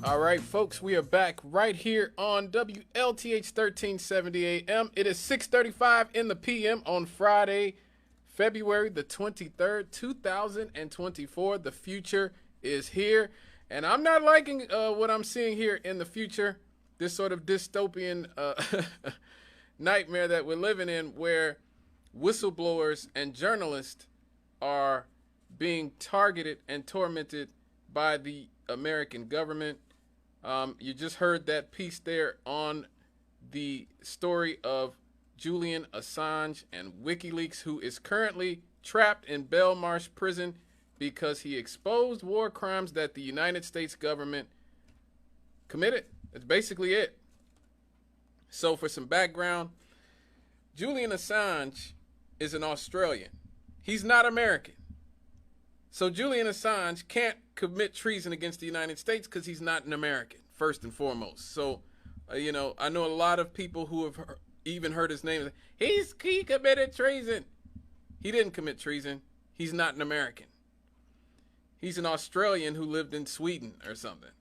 All right, folks, we are back right here on WLTH 1370 AM. It is 6:35 in the PM on Friday, February the 23rd, 2024. The future is here, and I'm not liking what I'm seeing here in the future, this sort of dystopian nightmare that we're living in, where whistleblowers and journalists are being targeted and tormented by the American government. You just heard that piece there on the story of Julian Assange and Wikileaks, who is currently trapped in Belmarsh prison because he exposed war crimes that the United States government committed. That's basically it. So for some background, Julian Assange is an Australian. He's not American. So Julian Assange can't commit treason against the United States because he's not an American, first and foremost. So, I know a lot of people who have even heard his name. He committed treason. He didn't commit treason. He's not an American. He's an Australian who lived in Sweden or something.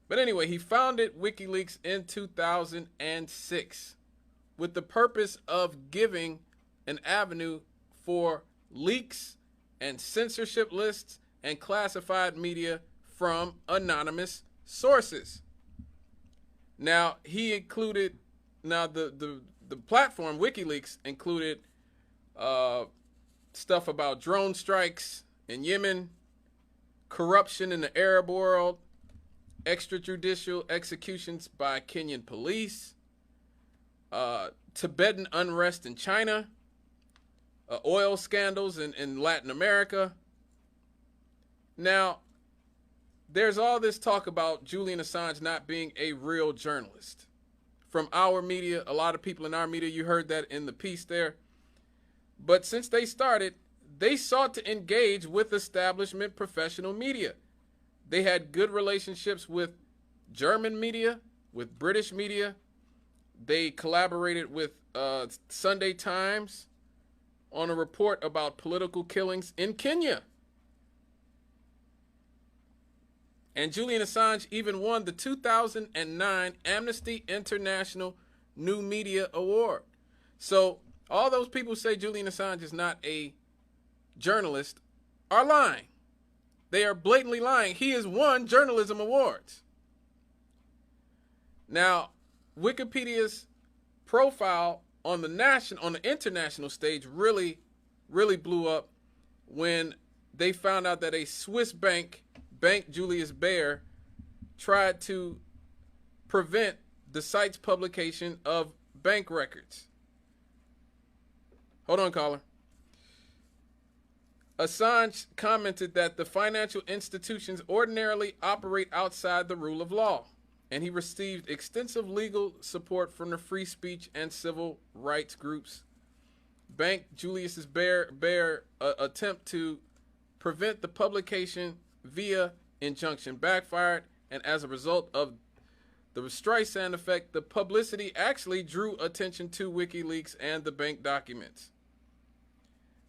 But anyway, he founded WikiLeaks in 2006 with the purpose of giving an avenue for leaks and censorship lists and classified media from anonymous sources. Now, he included, the platform WikiLeaks included stuff about drone strikes in Yemen, corruption in the Arab world, extrajudicial executions by Kenyan police, Tibetan unrest in China, oil scandals in Latin America. Now, there's all this talk about Julian Assange not being a real journalist. From our media, a lot of people in our media, you heard that in the piece there. But since they started, they sought to engage with establishment professional media. They had good relationships with German media, with British media. They collaborated with Sunday Times on a report about political killings in Kenya. And Julian Assange even won the 2009 Amnesty International New Media Award. So all those people who say Julian Assange is not a journalist are lying. They are blatantly lying. He has won journalism awards. Now, Wikipedia's profile on the international stage really blew up when they found out that a Swiss Bank Julius Baer, tried to prevent the site's publication of bank records. Hold on, caller. Assange commented that the financial institutions ordinarily operate outside the rule of law, and he received extensive legal support from the free speech and civil rights groups. Bank Julius Baer attempt to prevent the publication via injunction backfired, and as a result of the Streisand effect, the publicity actually drew attention to WikiLeaks and the bank documents.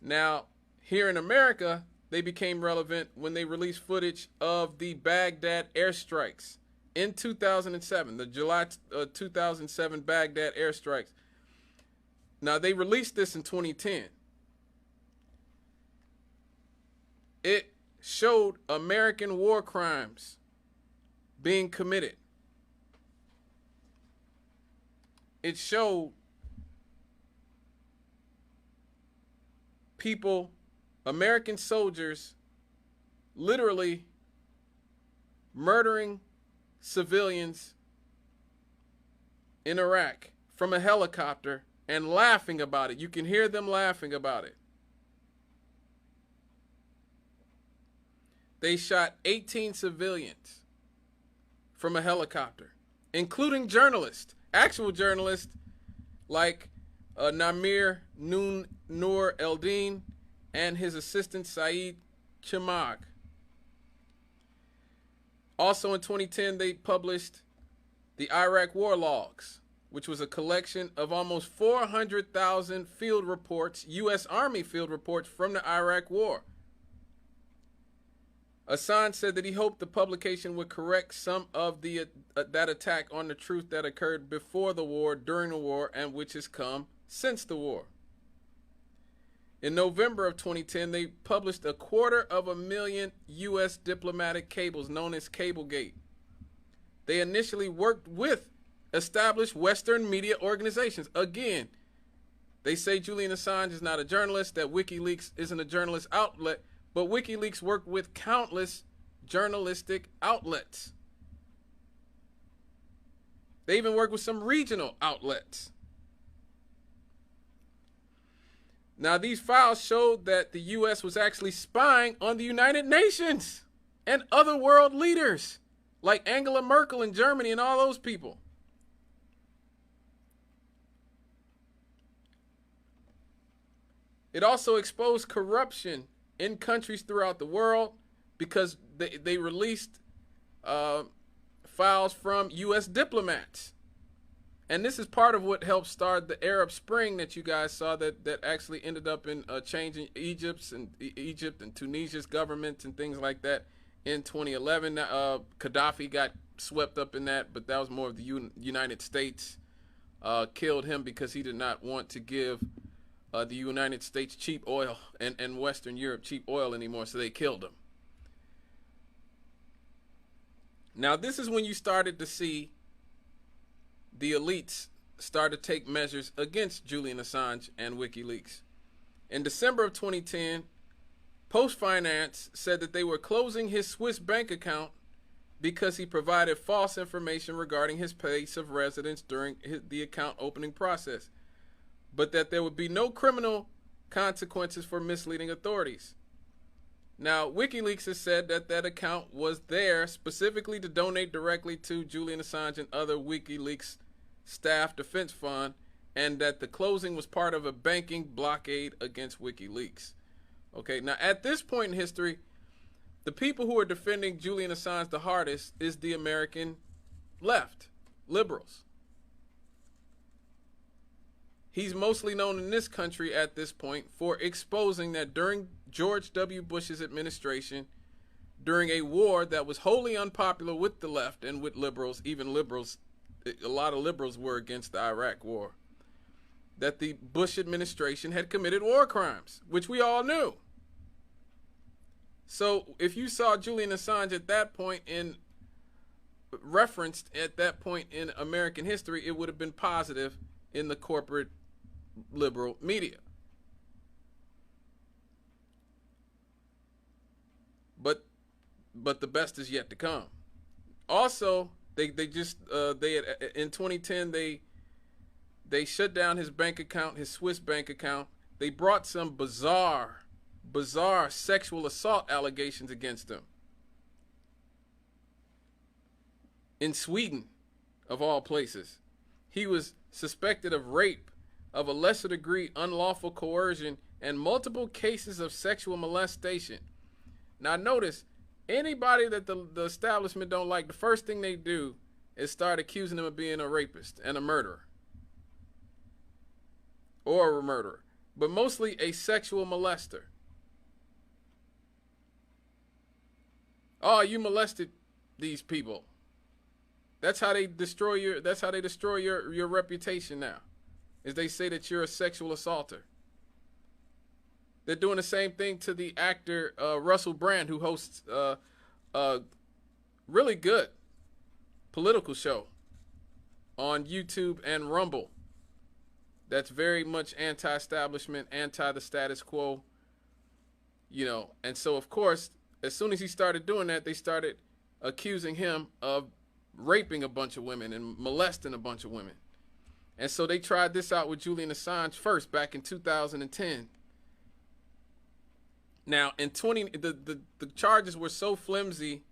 Now, here in America, they became relevant when they released footage of the Baghdad airstrikes in 2007, the July 2007 Baghdad airstrikes. Now, they released this in 2010. It showed American war crimes being committed. It showed people, American soldiers, literally murdering civilians in Iraq from a helicopter and laughing about it. You can hear them laughing about it. They shot 18 civilians from a helicopter, including journalists, actual journalists like Namir Noor Eldin and his assistant Saeed Chimag. Also in 2010, they published the Iraq War Logs, which was a collection of almost 400,000 field reports, U.S. Army field reports from the Iraq War. Assange said that he hoped the publication would correct some of that attack on the truth that occurred before the war, during the war, and which has come since the war. In November of 2010, they published 250,000 U.S. diplomatic cables known as Cablegate. They initially worked with established Western media organizations. Again, they say Julian Assange is not a journalist, that WikiLeaks isn't a journalist outlet, but WikiLeaks worked with countless journalistic outlets. They even worked with some regional outlets. Now, these files showed that the U.S. was actually spying on the United Nations and other world leaders like Angela Merkel in Germany and all those people. It also exposed corruption in countries throughout the world because they released files from U.S. diplomats. And this is part of what helped start the Arab Spring that you guys saw that actually ended up in changing Egypt and Tunisia's governments and things like that in 2011. Gaddafi got swept up in that, but that was more of the United States killed him because he did not want to give the United States cheap oil and Western Europe cheap oil anymore, so they killed him. Now, this is when you started to see the elites start to take measures against Julian Assange and WikiLeaks. In December of 2010, Post Finance said that they were closing his Swiss bank account because he provided false information regarding his place of residence during the account opening process, but that there would be no criminal consequences for misleading authorities. Now, WikiLeaks has said that that account was there specifically to donate directly to Julian Assange and other WikiLeaks staff defense fund, and that the closing was part of a banking blockade against WikiLeaks. Okay, now at this point in history, the people who are defending Julian Assange the hardest is the American left, liberals. He's mostly known in this country at this point for exposing that during George W. Bush's administration, during a war that was wholly unpopular with the left and with liberals, even liberals, a lot of liberals were against the Iraq war, that the Bush administration had committed war crimes, which we all knew. So if you saw Julian Assange at that point referenced at that point in American history, it would have been positive in the corporate liberal media. But the best is yet to come. Also, they had in 2010 they shut down his bank account, his Swiss bank account. They brought some bizarre sexual assault allegations against him in Sweden, of all places. He was suspected of rape, of a lesser degree unlawful coercion, and multiple cases of sexual molestation. Now notice, anybody that the establishment don't like, the first thing they do is start accusing him of being a rapist and a murderer. Or a murderer. But mostly a sexual molester. Oh, you molested these people. That's how they destroy your reputation now. Is they say that you're a sexual assaulter. They're doing the same thing to the actor Russell Brand, who hosts a really good political show on YouTube and Rumble. That's very much anti-establishment, anti the status quo, you know. And so, of course, as soon as he started doing that, they started accusing him of raping a bunch of women and molesting a bunch of women. And so they tried this out with Julian Assange first back in 2010. Now, the charges were so flimsy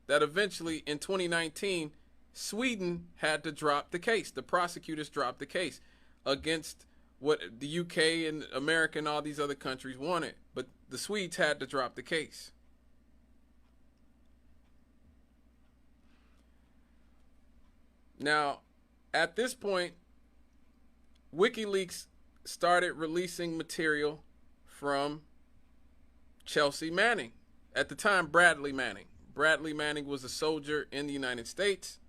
that eventually in 2019, Sweden had to drop the case. The prosecutors dropped the case against what the UK and America and all these other countries wanted. But the Swedes had to drop the case. Now, at this point, WikiLeaks started releasing material from Chelsea Manning at the time, Bradley Manning. Bradley Manning was a soldier in the United States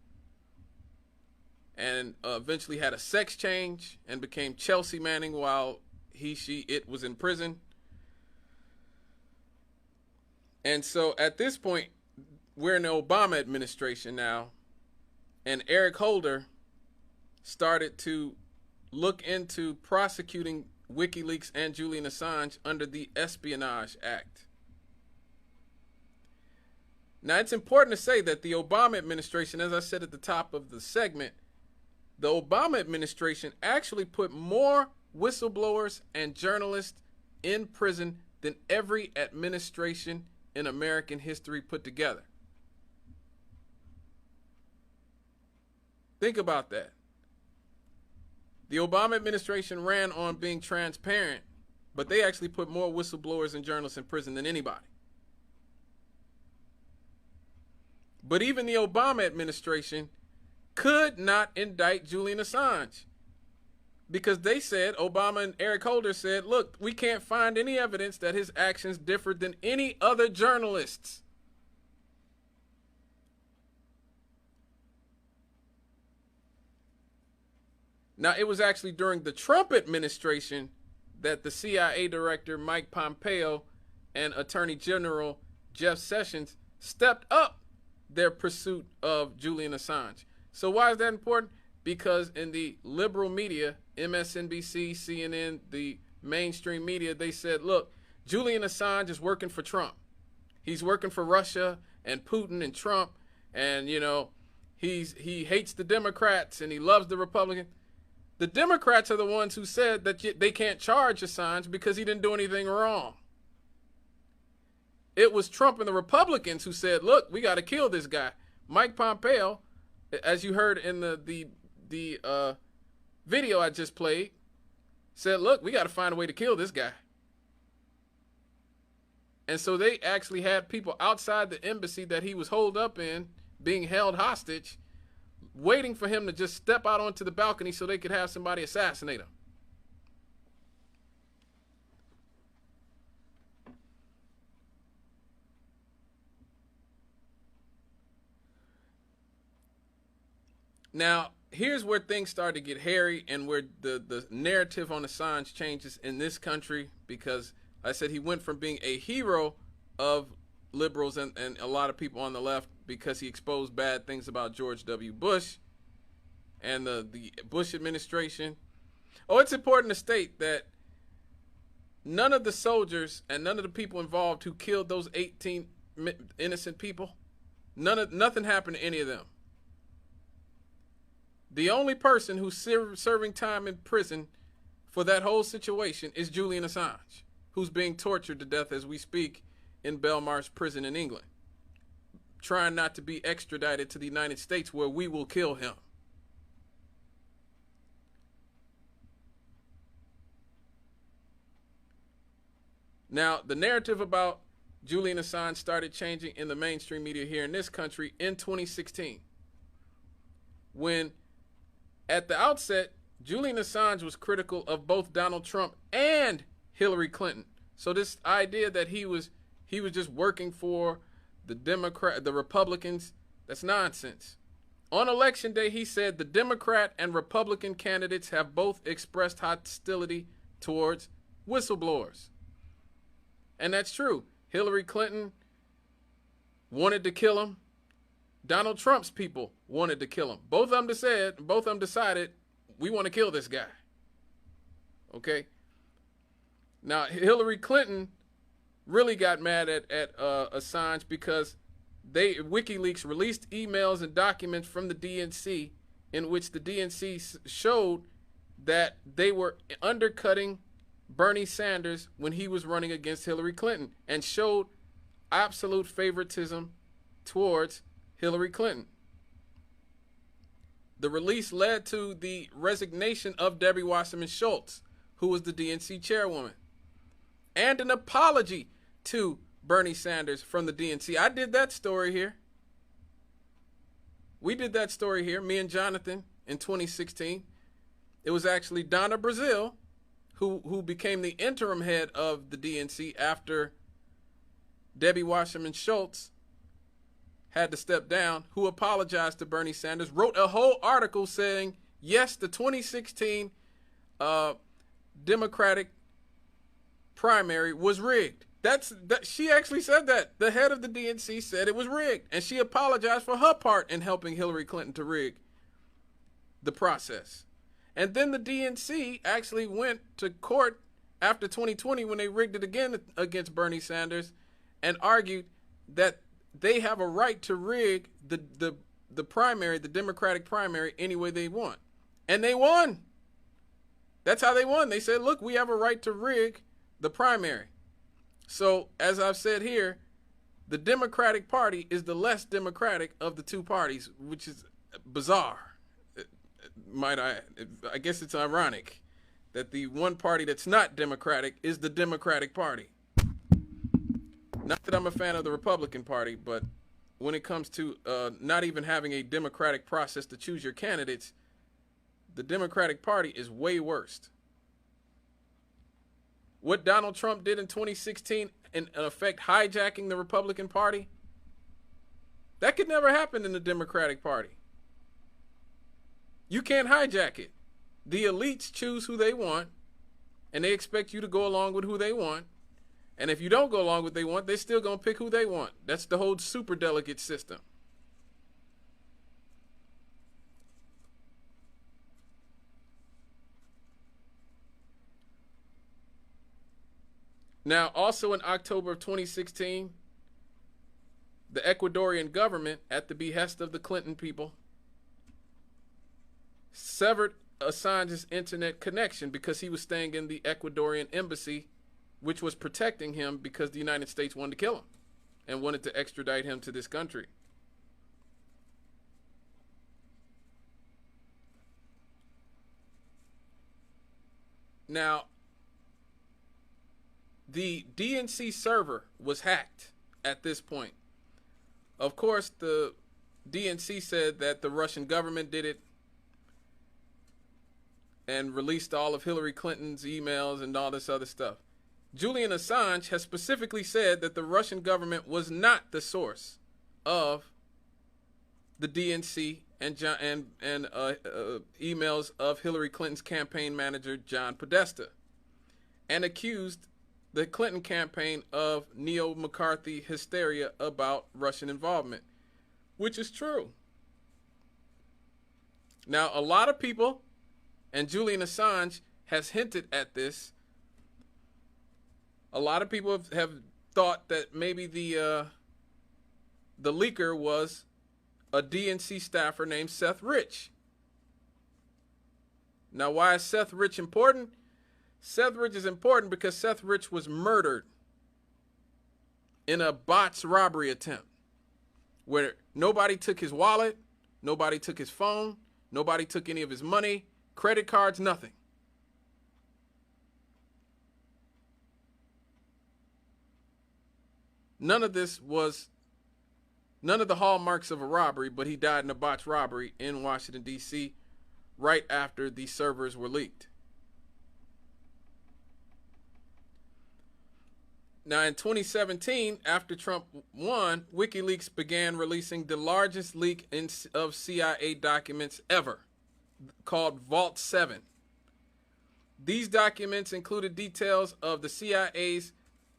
and eventually had a sex change and became Chelsea Manning while it was in prison. And so at this point, we're in the Obama administration now, and Eric Holder started to look into prosecuting WikiLeaks and Julian Assange under the Espionage Act. Now, it's important to say that the Obama administration, as I said at the top of the segment, the Obama administration actually put more whistleblowers and journalists in prison than every administration in American history put together. Think about that. The Obama administration ran on being transparent, but they actually put more whistleblowers and journalists in prison than anybody. But even the Obama administration could not indict Julian Assange because they said, Obama and Eric Holder said, look, we can't find any evidence that his actions differed than any other journalists. Now, it was actually during the Trump administration that the CIA director Mike Pompeo and Attorney General Jeff Sessions stepped up their pursuit of Julian Assange. So why is that important? Because in the liberal media, MSNBC, CNN, the mainstream media, they said, look, Julian Assange is working for Trump. He's working for Russia and Putin and Trump, and he hates the Democrats and he loves the Republicans. The Democrats are the ones who said that they can't charge Assange because he didn't do anything wrong. It was Trump and the Republicans who said, look, we got to kill this guy. Mike Pompeo, as you heard in the video I just played, said, look, we got to find a way to kill this guy. And so they actually had people outside the embassy that he was holed up in, being held hostage, waiting for him to just step out onto the balcony so they could have somebody assassinate him. Now, here's where things start to get hairy and where the narrative on Assange changes in this country, because I said he went from being a hero of liberals and a lot of people on the left because he exposed bad things about George W. Bush and the Bush administration. Oh, it's important to state that none of the soldiers and none of the people involved who killed those 18 innocent people, nothing happened to any of them. The only person who's serving time in prison for that whole situation is Julian Assange, who's being tortured to death as we speak in Belmarsh prison in England, trying not to be extradited to the United States where we will kill him. Now, the narrative about Julian Assange started changing in the mainstream media here in this country in 2016, when at the outset, Julian Assange was critical of both Donald Trump and Hillary Clinton. So this idea that he was just working for the Republicans, that's nonsense. On election day, he said the Democrat and Republican candidates have both expressed hostility towards whistleblowers. And that's true. Hillary Clinton wanted to kill him. Donald Trump's people wanted to kill him. Both of them decided, we want to kill this guy. Okay? Now, Hillary Clinton really got mad at Assange because WikiLeaks released emails and documents from the DNC in which the DNC showed that they were undercutting Bernie Sanders when he was running against Hillary Clinton, and showed absolute favoritism towards Hillary Clinton. The release led to the resignation of Debbie Wasserman Schultz, who was the DNC chairwoman, and an apology to Bernie Sanders from the DNC. I did that story here. We did that story here, me and Jonathan, in 2016. It was actually Donna Brazile who became the interim head of the DNC after Debbie Wasserman Schultz had to step down, who apologized to Bernie Sanders, wrote a whole article saying, yes, the 2016 Democratic primary was rigged. She actually said that. The head of the DNC said it was rigged, and she apologized for her part in helping Hillary Clinton to rig the process. And then the DNC actually went to court after 2020 when they rigged it again against Bernie Sanders and argued that they have a right to rig the primary, the Democratic primary, any way they want. And they won. That's how they won. They said, look, we have a right to rig the primary. So, as I've said here, the Democratic Party is the less democratic of the two parties, which is bizarre. I guess it's ironic that the one party that's not democratic is the Democratic Party. Not that I'm a fan of the Republican Party, but when it comes to not even having a democratic process to choose your candidates, the Democratic Party is way worse. What Donald Trump did in 2016, in effect hijacking the Republican Party, that could never happen in the Democratic Party. You can't hijack it. The elites choose who they want, and they expect you to go along with who they want. And if you don't go along with what they want, they're still going to pick who they want. That's the whole superdelegate system. Now, also in October of 2016, the Ecuadorian government, at the behest of the Clinton people, severed Assange's internet connection because he was staying in the Ecuadorian embassy, which was protecting him because the United States wanted to kill him and wanted to extradite him to this country. Now, the DNC server was hacked at this point. Of course, the DNC said that the Russian government did it and released all of Hillary Clinton's emails and all this other stuff. Julian Assange has specifically said that the Russian government was not the source of the DNC and emails of Hillary Clinton's campaign manager, John Podesta, and accused the Clinton campaign of neo-McCarthy hysteria about Russian involvement, which is true. Now, a lot of people, and Julian Assange has hinted at this, a lot of people have thought that maybe the leaker was a DNC staffer named Seth Rich. Now, why is Seth Rich important? Seth Rich is important because Seth Rich was murdered in a botched robbery attempt where nobody took his wallet, nobody took his phone, nobody took any of his money, credit cards, nothing. None of the hallmarks of a robbery, but he died in a botched robbery in Washington, D.C. right after the servers were leaked. Now, in 2017, after Trump won, WikiLeaks began releasing the largest leak of CIA documents ever, called Vault 7. These documents included details of the CIA's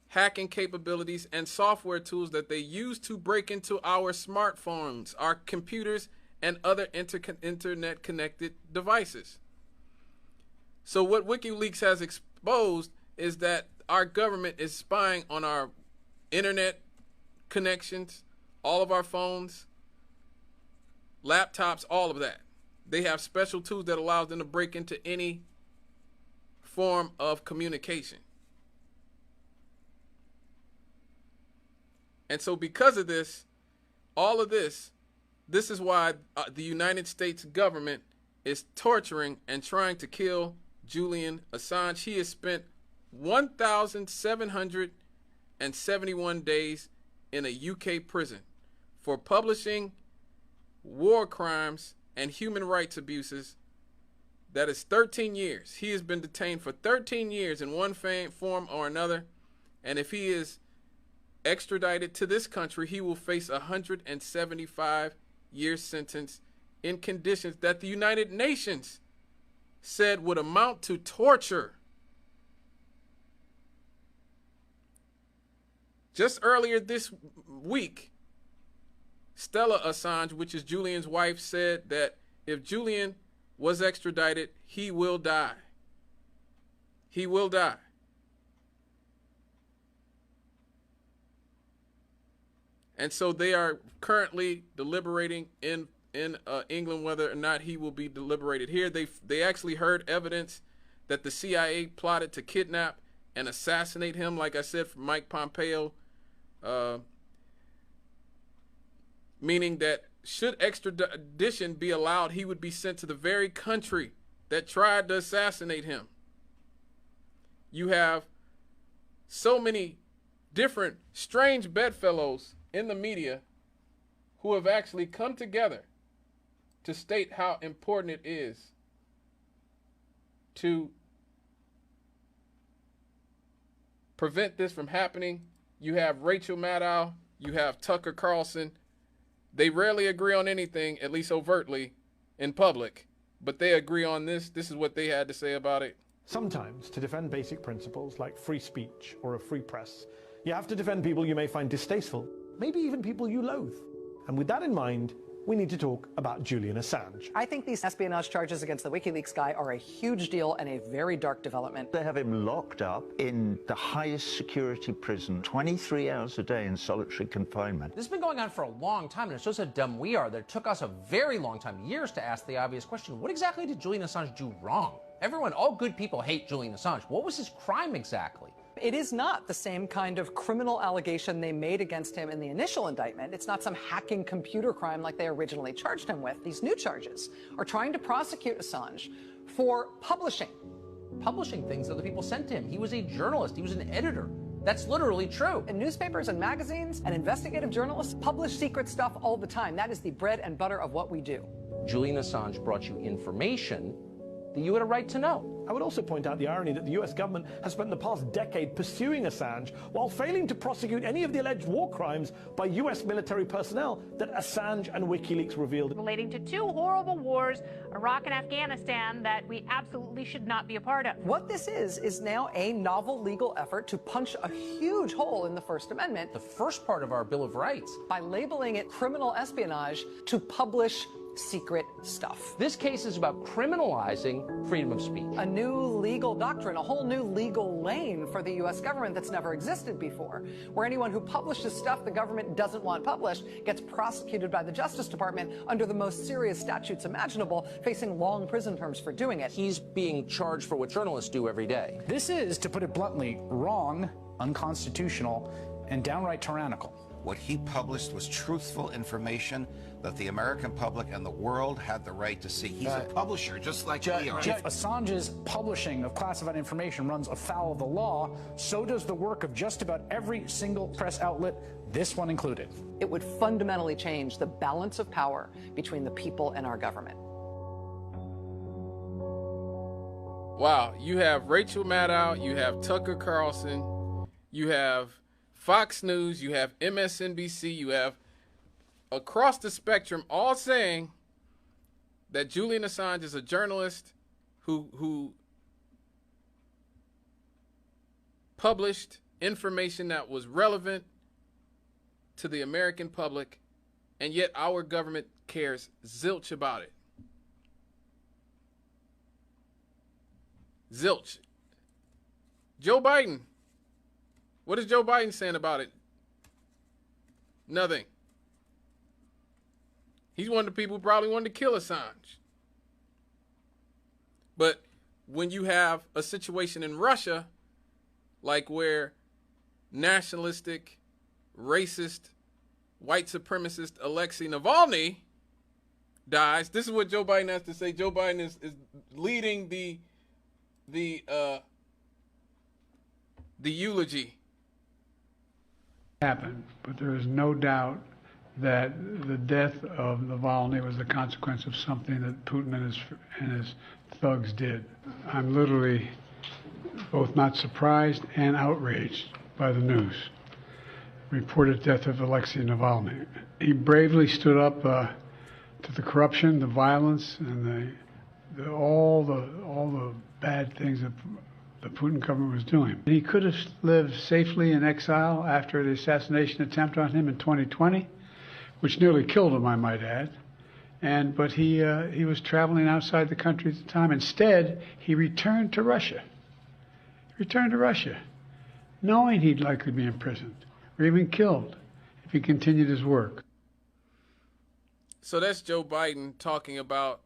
hacking capabilities and software tools that they use to break into our smartphones, our computers, and other internet-connected devices. So what WikiLeaks has exposed is that our government is spying on our internet connections, all of our phones, laptops, all of that. They have special tools that allow them to break into any form of communication. And so because of this, all of this is why the United States government is torturing and trying to kill Julian Assange. He has spent 1,771 days in a UK prison for publishing war crimes and human rights abuses. That is 13 years. He has been detained for 13 years in one form or another. And if he is extradited to this country, he will face a 175-year sentence in conditions that the United Nations said would amount to torture. Just earlier this week, Stella Assange, which is Julian's wife, said that if Julian was extradited, he will die. He will die. And so they are currently deliberating in England whether or not he will be deliberated here. They actually heard evidence that the CIA plotted to kidnap and assassinate him, like I said, from Mike Pompeo, meaning that should extradition be allowed, he would be sent to the very country that tried to assassinate him. You have so many different strange bedfellows in the media who have actually come together to state how important it is to prevent this from happening. You have Rachel Maddow, you have Tucker Carlson. They rarely agree on anything, at least overtly, in public, but they agree on this. This is what they had to say about it. Sometimes, to defend basic principles like free speech or a free press, you have to defend people you may find distasteful, maybe even people you loathe. And with that in mind, we need to talk about Julian Assange. I think these espionage charges against the Wikileaks guy are a huge deal and a very dark development. They have him locked up in the highest security prison, 23 hours a day in solitary confinement. This has been going on for a long time, and it shows how dumb we are that it took us a very long time, years, to ask the obvious question: what exactly did Julian Assange do wrong? Everyone, all good people hate Julian Assange. What was his crime exactly? It is not the same kind of criminal allegation they made against him in the initial indictment. It's not some hacking computer crime like they originally charged him with. These new charges are trying to prosecute Assange for publishing things that the people sent to him. He was a journalist. He was an editor. That's literally true. And newspapers and magazines and investigative journalists publish secret stuff all the time. That is the bread and butter of what we do. Julian Assange brought you information that you had a right to know. I would also point out the irony that the US government has spent the past decade pursuing Assange while failing to prosecute any of the alleged war crimes by US military personnel that Assange and WikiLeaks revealed. Relating to two horrible wars, Iraq and Afghanistan, that we absolutely should not be a part of. What this is now a novel legal effort to punch a huge hole in the First Amendment. The first part of our Bill of Rights. By labeling it criminal espionage to publish secret stuff. This case is about criminalizing freedom of speech. A new legal doctrine, a whole new legal lane for the U.S. government that's never existed before, where anyone who publishes stuff the government doesn't want published gets prosecuted by the Justice Department under the most serious statutes imaginable, facing long prison terms for doing it. He's being charged for what journalists do every day. This is, to put it bluntly, wrong, unconstitutional, and downright tyrannical. What he published was truthful information that the American public and the world had the right to see. He's a publisher, just like we are. If Assange's publishing of classified information runs afoul of the law, so does the work of just about every single press outlet, this one included. It would fundamentally change the balance of power between the people and our government. Wow, you have Rachel Maddow, you have Tucker Carlson, you have Fox News, you have MSNBC, you have across the spectrum all saying that Julian Assange is a journalist who published information that was relevant to the American public, and yet our government cares zilch about it. Zilch. Joe Biden. What is Joe Biden saying about it? Nothing. He's one of the people who probably wanted to kill Assange. But when you have a situation in Russia, like where nationalistic, racist, white supremacist Alexei Navalny dies, this is what Joe Biden has to say. Joe Biden is leading the eulogy. Happened, but there is no doubt that the death of Navalny was a consequence of something that Putin and his thugs did. I'm literally both not surprised and outraged by the news. reported death of Alexei Navalny. He bravely stood up to the corruption, the violence, and all the bad things that the Putin government was doing. He could have lived safely in exile after the assassination attempt on him in 2020, which nearly killed him, I might add. But he was traveling outside the country at the time. Instead, he returned to Russia. Knowing he'd likely be imprisoned or even killed if he continued his work. So that's Joe Biden talking about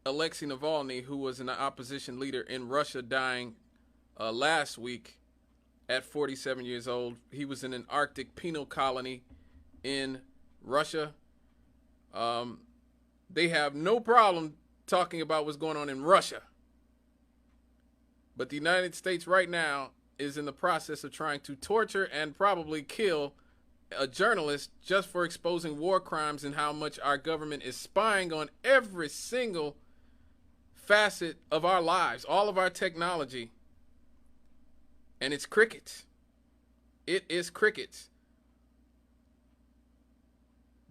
Alexei Navalny, who was an opposition leader in Russia, dying last week at 47 years old. He was in an Arctic penal colony in Russia. They have no problem talking about what's going on in Russia. But the United States right now is in the process of trying to torture and probably kill a journalist just for exposing war crimes and how much our government is spying on every single facet of our lives, all of our technology. And it's crickets. It is crickets.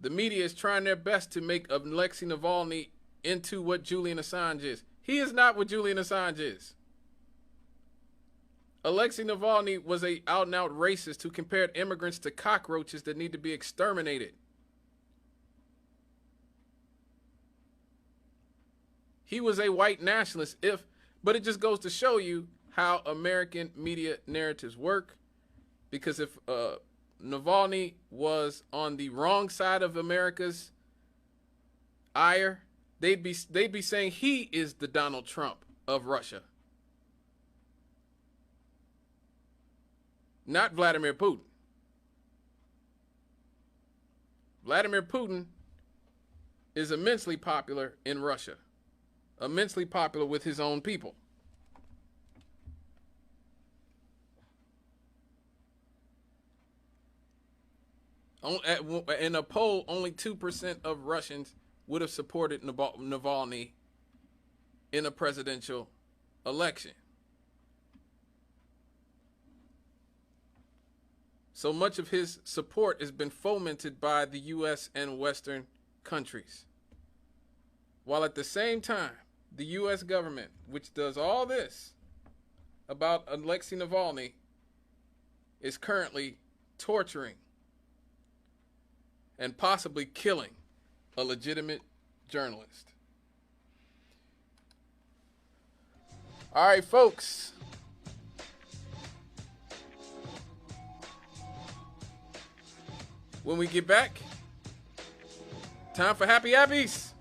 The media is trying their best to make Alexei Navalny into what Julian Assange is. He is not what Julian Assange is. Alexei Navalny was a out-and-out racist who compared immigrants to cockroaches that need to be exterminated. He was a white nationalist, but it just goes to show you how American media narratives work. Because if Navalny was on the wrong side of America's ire, they'd be saying he is the Donald Trump of Russia. Not Vladimir Putin. Vladimir Putin is immensely popular in Russia, immensely popular with his own people. In a poll, only 2% of Russians would have supported Navalny in a presidential election. So much of his support has been fomented by the U.S. and Western countries. While at the same time, the U.S. government, which does all this about Alexei Navalny, is currently torturing and possibly killing a legitimate journalist. All right, folks. When we get back, time for Happy Appies.